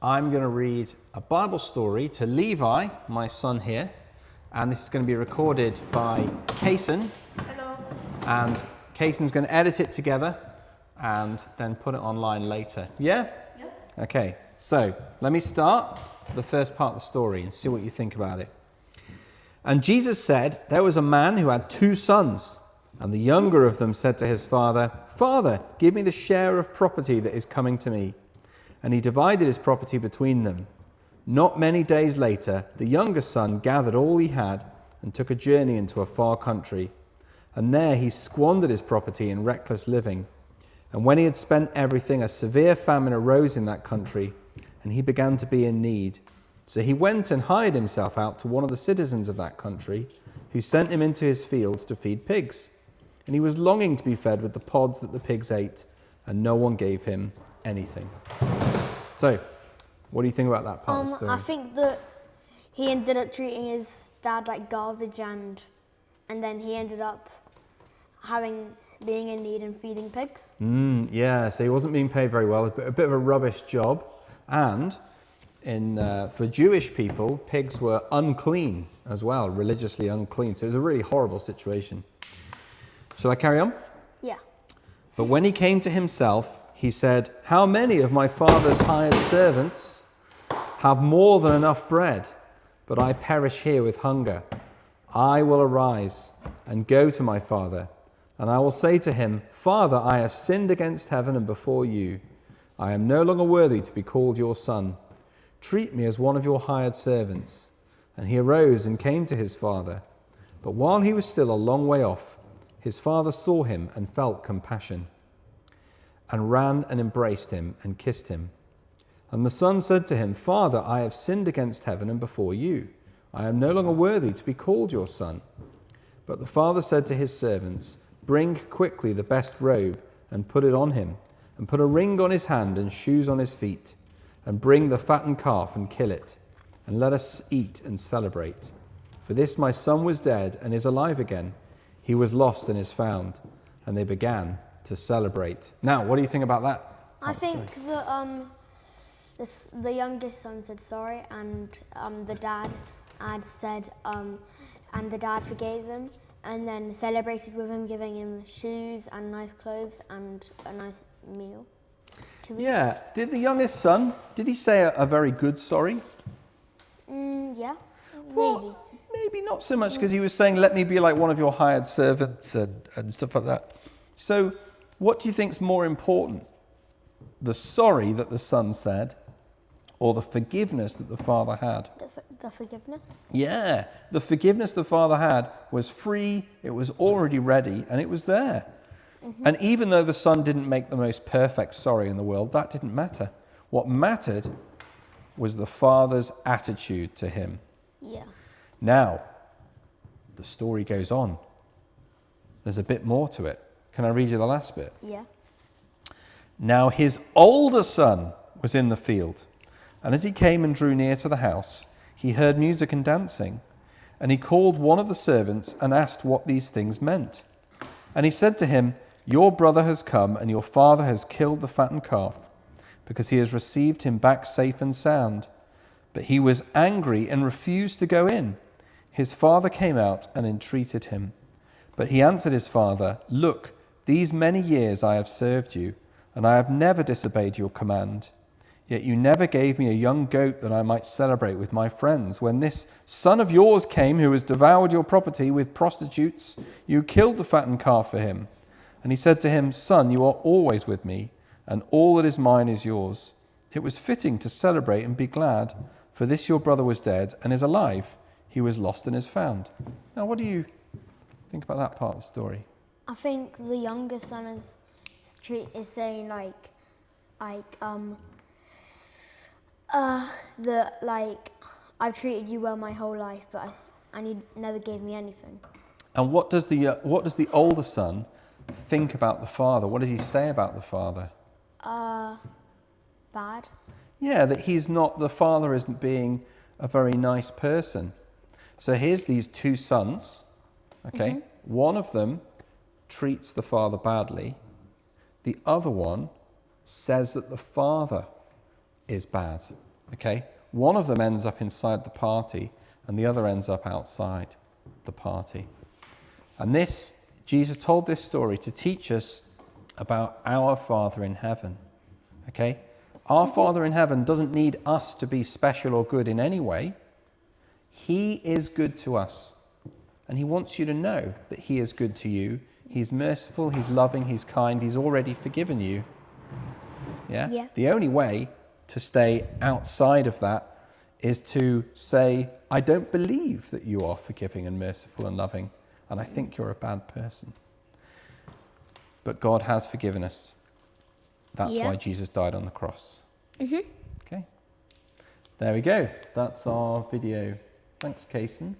I'm going to read a Bible story to Levi, my son here, and this is going to be recorded by Kaysen. Hello. And Kaysen's going to edit it together and then put it online later. Yeah? Yeah. Okay, so let me start the first part of the story and see what you think about it. And Jesus said, there was a man who had 2 sons, and the younger of them said to his father, Father, give me the share of property that is coming to me. And he divided his property between them. Not many days later, the younger son gathered all he had and took a journey into a far country. And there he squandered his property in reckless living. And when he had spent everything, a severe famine arose in that country, and he began to be in need. So he went and hired himself out to one of the citizens of that country, who sent him into his fields to feed pigs. And he was longing to be fed with the pods that the pigs ate, and no one gave him anything. So, what do you think about that part of the story? I think that he ended up treating his dad like garbage, and then he ended up being in need and feeding pigs. Yeah, so he wasn't being paid very well, a bit of a rubbish job. And for Jewish people, pigs were unclean as well, religiously unclean. So it was a really horrible situation. Shall I carry on? Yeah. But when he came to himself, he said, how many of my father's hired servants have more than enough bread, but I perish here with hunger? I will arise and go to my father, and I will say to him, Father, I have sinned against heaven and before you. I am no longer worthy to be called your son. Treat me as one of your hired servants. And he arose and came to his father. But while he was still a long way off, his father saw him and felt compassion, and ran and embraced him and kissed him. And the son said to him, Father, I have sinned against heaven and before you. I am no longer worthy to be called your son. But the father said to his servants, Bring quickly the best robe and put it on him, and put a ring on his hand and shoes on his feet, and bring the fattened calf and kill it, and let us eat and celebrate. For this my son was dead and is alive again. He was lost and is found. And they began to celebrate. Now, what do you think about that? I think that the youngest son said sorry, and the dad had said, and the dad forgave him, and then celebrated with him, giving him shoes and nice clothes and a nice meal to eat. Yeah. Did the youngest son, did he say a very good sorry? Yeah, maybe. Well, maybe not so much, because he was saying, let me be like one of your hired servants and stuff like that. So what do you think is more important? The sorry that the son said, or the forgiveness that the father had? The forgiveness? Yeah, the forgiveness the father had was free, it was already ready, and it was there. Mm-hmm. And even though the son didn't make the most perfect sorry in the world, that didn't matter. What mattered was the father's attitude to him. Yeah. Now, the story goes on. There's a bit more to it. Can I read you the last bit? Yeah. Now his older son was in the field, and as he came and drew near to the house, he heard music and dancing, and he called one of the servants and asked what these things meant. And he said to him, Your brother has come, and your father has killed the fattened calf, because he has received him back safe and sound. But he was angry and refused to go in. His father came out and entreated him. But he answered his father, Look, these many years I have served you, and I have never disobeyed your command. Yet you never gave me a young goat that I might celebrate with my friends. When this son of yours came, who has devoured your property with prostitutes, you killed the fattened calf for him. And he said to him, Son, you are always with me, and all that is mine is yours. It was fitting to celebrate and be glad, for this your brother was dead and is alive. He was lost and is found. Now, what do you think about that part of the story? I think the younger son is saying I've treated you well my whole life, and you never gave me anything. And what does the older son think about the father? What does he say about the father? Bad. Yeah, that the father isn't being a very nice person. So here's these 2 sons, okay? Mm-hmm. One of them treats the father badly. The other one says that the father is bad. Okay? One of them ends up inside the party and the other ends up outside the party. And this, Jesus told this story to teach us about our Father in heaven. Okay? Our Father in heaven doesn't need us to be special or good in any way. He is good to us. And he wants you to know that he is good to you. He's merciful, he's loving, he's kind, he's already forgiven you. Yeah? The only way to stay outside of that is to say, I don't believe that you are forgiving and merciful and loving, and I think you're a bad person. But God has forgiven us. That's why Jesus died on the cross. Okay? There we go. That's our video. Thanks, Kaysen.